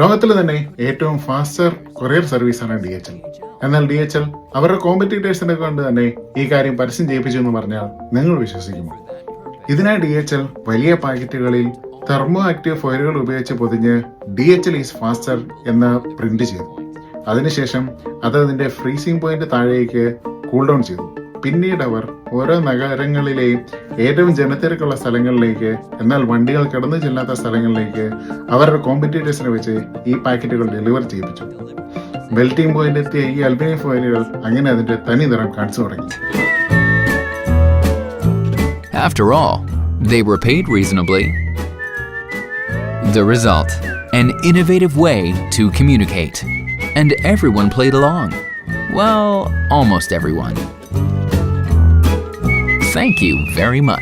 ലോകത്തിൽ തന്നെ ഏറ്റവും ഫാസ്റ്റർ കൊറിയർ സർവീസാണ് DHL. എന്നാൽ DHL അവരുടെ കോമ്പറ്റീറ്റേഴ്സിനെ കൊണ്ട് തന്നെ ഈ കാര്യം പരസ്യം ചെയ്യിപ്പിച്ചു എന്ന് പറഞ്ഞാൽ നിങ്ങൾ വിശ്വസിക്കുമോ? ഇതിനായി DHL വലിയ പാക്കറ്റുകളിൽ തെർമോ ആക്റ്റീവ് ഫോയിലുകൾ ഉപയോഗിച്ച് പൊതിഞ്ഞ് DHL ഈസ് ഫാസ്റ്റർ എന്ന് പ്രിന്റ് ചെയ്തു. അതിനുശേഷം അത് അതിന്റെ ഫ്രീസിംഗ് പോയിന്റ് താഴേക്ക് കൂൾ ഡൗൺ ചെയ്തു. പിന്നീട് അവർ ഓരോ നഗരങ്ങളിലെയും ഏറ്റവും ജനത്തിരക്കുള്ള സ്ഥലങ്ങളിലേക്ക്, എന്നാൽ വണ്ടികൾ കടന്നു ചെല്ലാത്ത സ്ഥലങ്ങളിലേക്ക് അവരുടെ കോമ്പറ്റീറ്റേഴ്സിനെ വെച്ച് ഈ പാക്കറ്റുകൾ ഡെലിവർ ചെയ്യിപ്പിച്ചു. മെൽറ്റിംഗ് പോയിന്റ് എത്തിയ ഈ അലുമിനിയം ഫോയിലുകൾ അങ്ങനെ അതിന്റെ തനി നിറം കാണിച്ചു തുടങ്ങി. After all, they were paid reasonably. The result, an innovative way to communicate. And everyone played along. Well, almost everyone. Thank you very much.